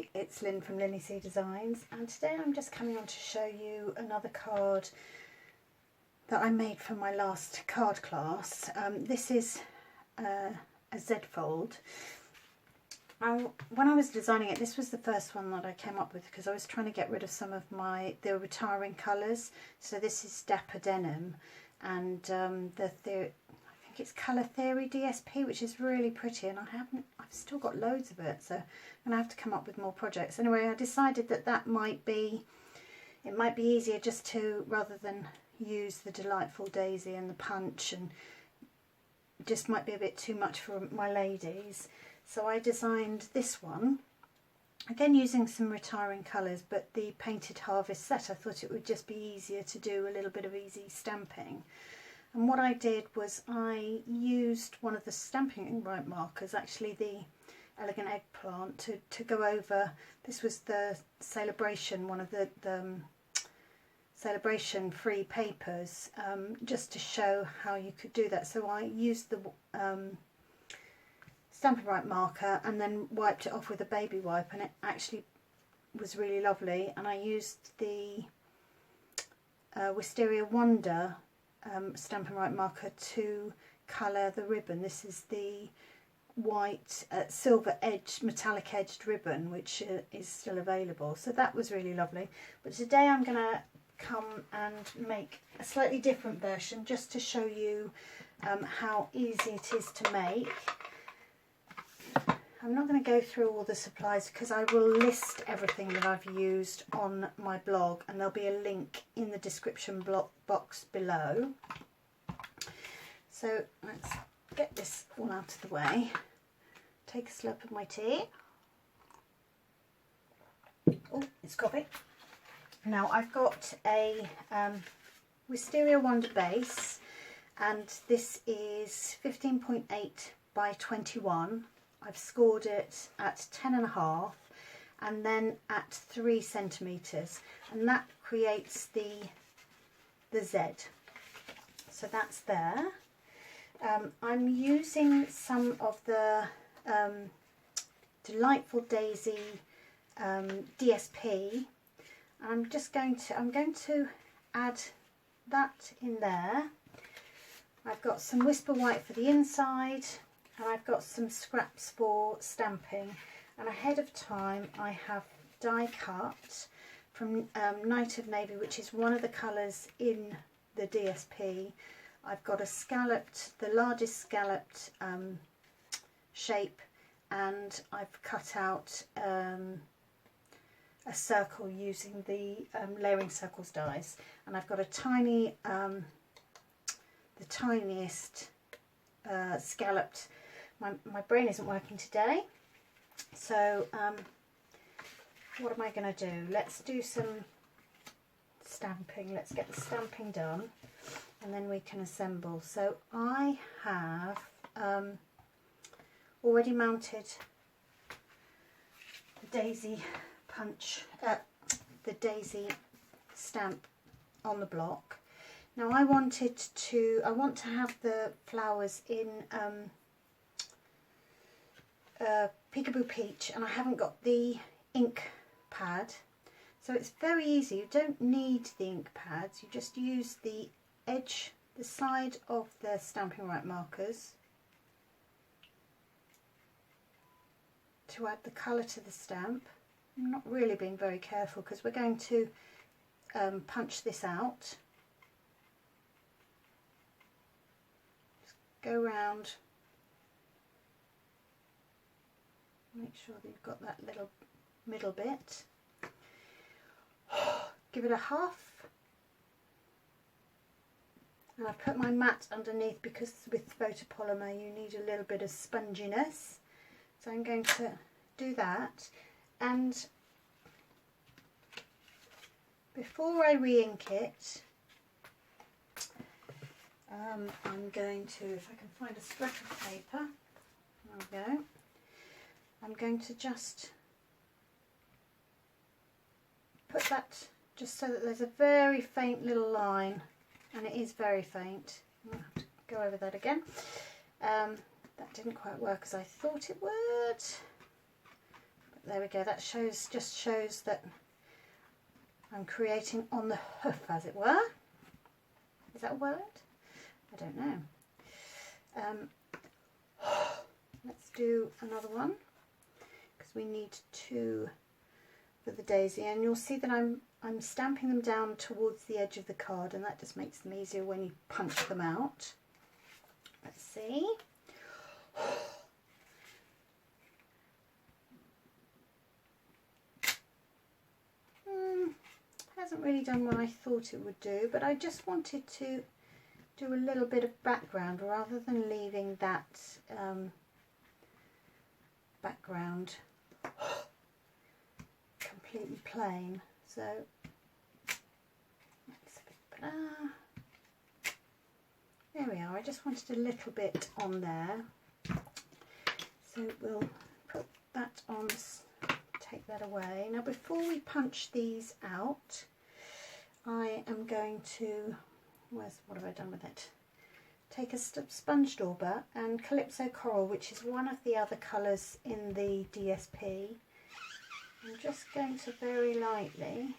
Hi, it's Lynn from LynnieC Designs, and today I'm just coming on to show you another card that I made for my last card class. This is a Z-fold. When I was designing it, this was the first one that I came up with because I was trying to get rid of some of the retiring colours. So this is Dapper Denim, and I think it's Colour Theory DSP, which is really pretty, and I've still got loads of it, so I'm going to have to come up with more projects. Anyway, I decided that might be easier just to, rather than use the Delightful Daisy and the Punch, and it just might be a bit too much for my ladies. So I designed this one, again using some retiring colours, but the Painted Harvest set. I thought it would just be easier to do a little bit of easy stamping. And what I did was I used one of the stamping right markers, actually the Elegant Eggplant, to go over. This was the Celebration, one of the Celebration free papers, just to show how you could do that. So I used the Stampin' Right marker and then wiped it off with a baby wipe, and it actually was really lovely. And I used the Wisteria Wonder Stampin' Right marker to colour the ribbon. This is the white silver edged, metallic edged ribbon, which is still available. So that was really lovely. But today I'm going to come and make a slightly different version, just to show you how easy it is to make. I'm not going to go through all the supplies because I will list everything that I've used on my blog, and there'll be a link in the description box below. So let's get this all out of the way. Take a slurp of my tea. Oh, it's coffee. Now I've got a Wisteria Wonder base, and this is 15.8 by 21. I've scored it at 10.5 and then at 3 centimetres, and that creates the Z. So that's there. I'm using some of the Delightful Daisy DSP. I'm going to add that in there. I've got some Whisper White for the inside, and I've got some scraps for stamping. And ahead of time I have die cut from Night of Navy, which is one of the colours in the DSP. I've got a scalloped, the largest scalloped shape, and I've cut out a circle using the Layering Circles dies, and I've got a tiny, the tiniest scalloped. My brain isn't working today, so what am I going to do? Let's do some stamping. Let's get the stamping done, and then we can assemble. So I have already mounted the daisy punch, the daisy stamp on the block. Now I want to have the flowers in Peekaboo Peach, and I haven't got the ink pad, so it's very easy. You don't need the ink pads, you just use the edge, the side of the Stampin' Right markers to add the colour to the stamp. I'm not really being very careful because we're going to punch this out. Just go around, make sure that you've got that little middle bit. Give it a huff, and I've put my mat underneath because with photopolymer you need a little bit of sponginess. So I'm going to do that, and before I re-ink it, I'm going to, if I can find a scrap of paper, there we go, I'm going to just put that just so that there's a very faint little line, and it is very faint. I'm going to have to go over that again. That didn't quite work as I thought it would. there we go. That just shows that I'm creating on the hoof, as it were. Is that a word? I don't know. Let's do another one because we need 2 for the daisy, and you'll see that I'm stamping them down towards the edge of the card, and that just makes them easier when you punch them out. Let's see. Hasn't really done what I thought it would do, but I just wanted to do a little bit of background rather than leaving that background completely plain. So that's a bit better. There we are. I just wanted a little bit on there, so we'll put that on. Take that away. Now before we punch these out, I am going to, what have I done with it? Take a sponge dauber and Calypso Coral, which is one of the other colours in the DSP. I'm just going to very lightly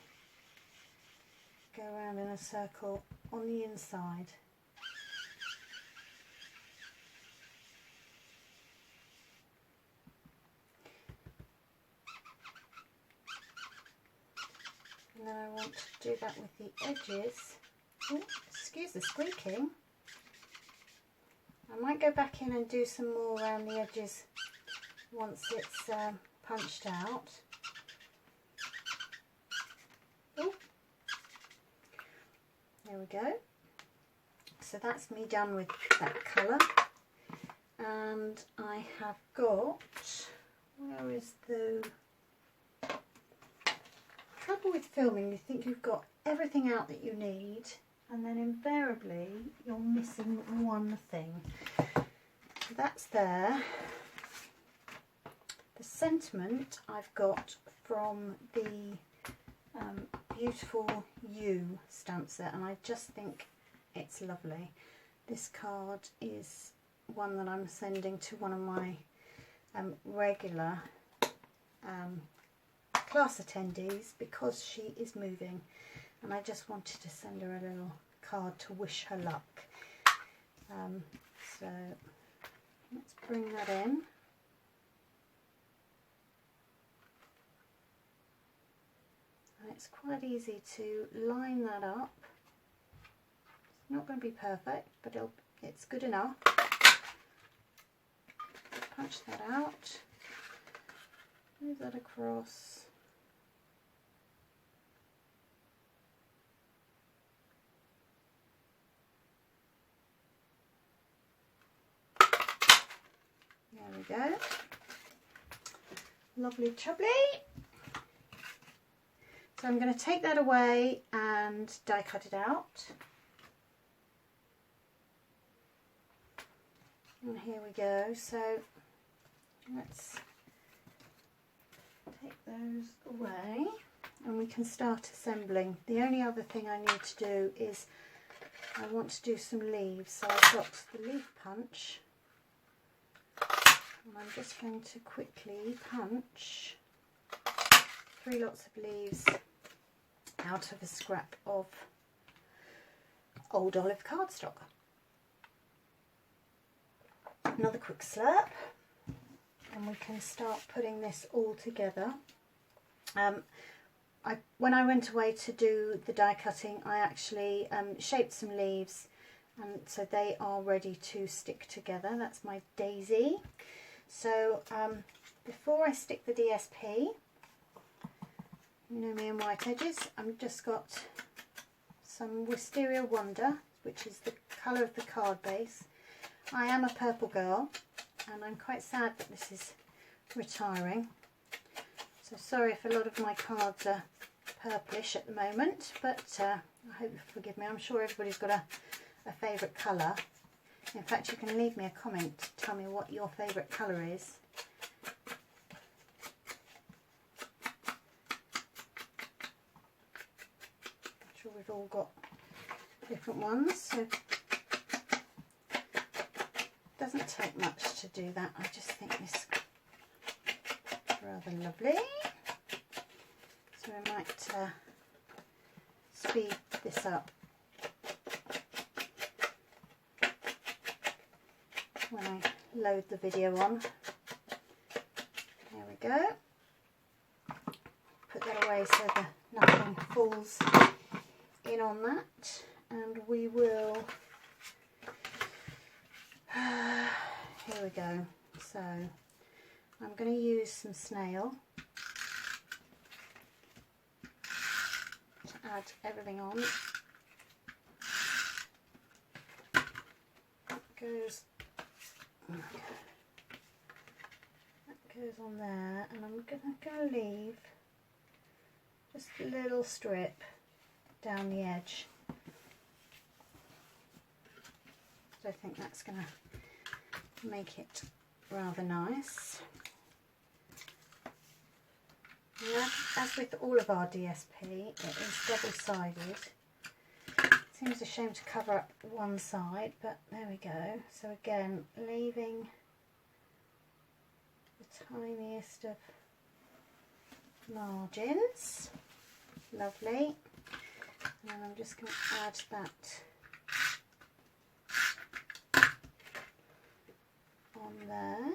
go around in a circle on the inside. And then I want to do that with the edges. Ooh, excuse the squeaking. I might go back in and do some more around the edges once it's punched out. Ooh. There we go. So that's me done with that colour. And I have got, where is the trouble with filming? You think you've got everything out that you need, and then invariably you're missing one thing. That's there. The sentiment I've got from the beautiful You stamp set, and I just think it's lovely. This card is one that I'm sending to one of my regular class attendees because she is moving, and I just wanted to send her a little card to wish her luck. So let's bring that in. And it's quite easy to line that up. It's not going to be perfect, but it's good enough. Punch that out. Move that across. There we go. Lovely chubbly. So I'm going to take that away and die cut it out. And here we go. So let's take those away and we can start assembling. The only other thing I need to do is I want to do some leaves. So I've got the leaf punch. And I'm just going to quickly punch 3 lots of leaves out of a scrap of old olive cardstock. Another quick slurp, and we can start putting this all together. When I went away to do the die cutting, I actually shaped some leaves, and so they are ready to stick together. That's my daisy. So before I stick the DSP, you know me and white edges, I've just got some Wisteria Wonder, which is the colour of the card base. I am a purple girl, and I'm quite sad that this is retiring. So sorry if a lot of my cards are purplish at the moment, but I hope you forgive me. I'm sure everybody's got a favourite colour. In fact, you can leave me a comment to tell me what your favourite colour is. I'm sure we've all got different ones, so it doesn't take much to do that. I just think this rather lovely. So I might speed this up when I load the video on. There we go. Put that away so that nothing falls in on that, and we will here we go. So I'm going to use some snail to add everything on. That goes on there, and I'm going to leave just a little strip down the edge. So I think that's going to make it rather nice. And as with all of our DSP, it is double-sided. Seems a shame to cover up one side, but there we go. So again, leaving the tiniest of margins. Lovely. And I'm just going to add that on there.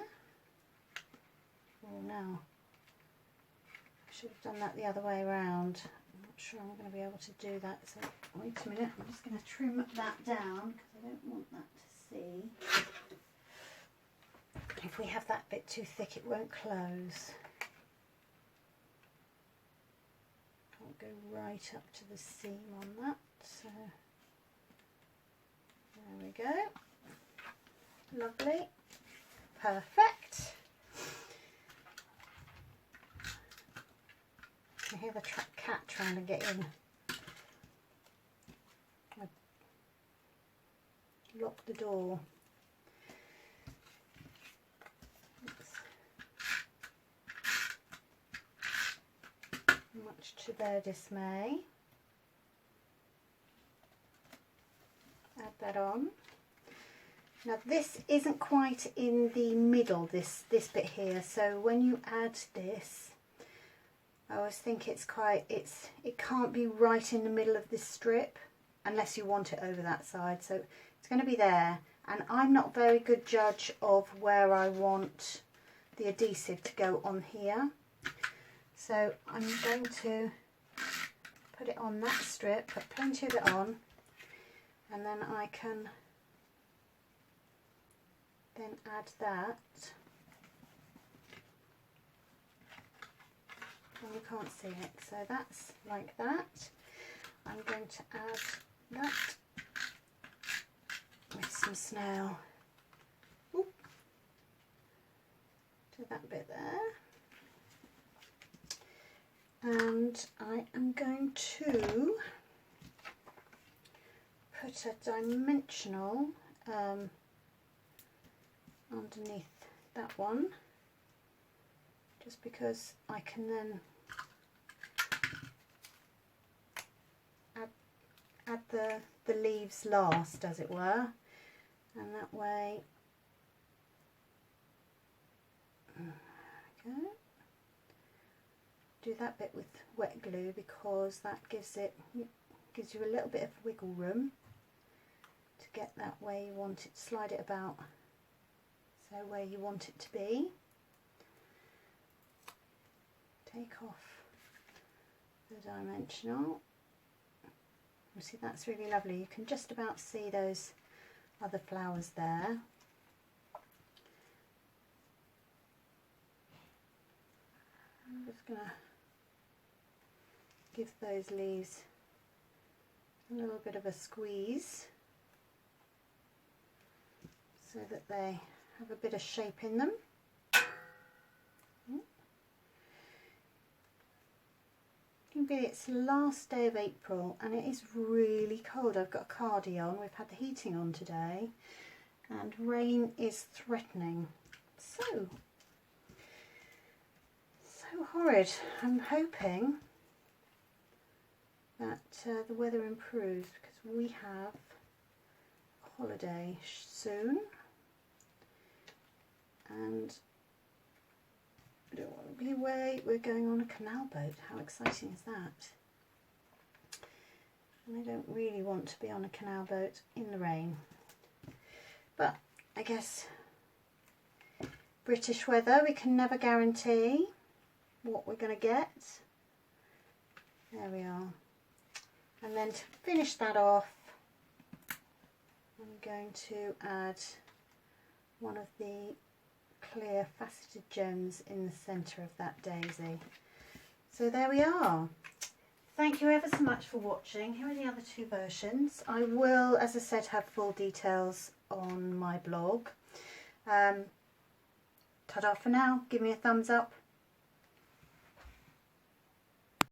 Oh, now I should have done that the other way around. I'm not sure I'm going to be able to do that. So wait a minute, I'm just going to trim that down because I don't want that to see. If we have that bit too thick, it won't close. Can't go right up to the seam on that. So there we go. Lovely. Perfect. I hear the cat trying to get in. I locked the door. Much to their dismay. Add that on. Now this isn't quite in the middle, this bit here, so when you add this, I always think it can't be right in the middle of this strip unless you want it over that side, so it's going to be there, and I'm not a very good judge of where I want the adhesive to go on here, so I'm going to put it on that strip, put plenty of it on, and then I can then add that, and you can't see it, so that's like that. I'm going to add that with some snail. Oop, to that bit there, and I am going to put a dimensional underneath that one, just because I can then add the leaves last, as it were, and that way, okay, do that bit with wet glue because that gives you a little bit of wiggle room to get that where you want it, slide it about so where you want it to be. Take off the dimensional. You see, that's really lovely. You can just about see those other flowers there. I'm just going to give those leaves a little bit of a squeeze so that they have a bit of shape in them. It's the last day of April and it is really cold. I've got a cardi on, we've had the heating on today, and rain is threatening. So horrid. I'm hoping that the weather improves because we have a holiday soon, and I don't want to be away. We're going on a canal boat. How exciting is that? And I don't really want to be on a canal boat in the rain. But I guess British weather, we can never guarantee what we're going to get. There we are. And then to finish that off, I'm going to add one of the clear faceted gems in the centre of that daisy. So there we are. Thank you ever so much for watching. Here are the other two versions. I will, as I said, have full details on my blog. Ta-da for now. Give me a thumbs up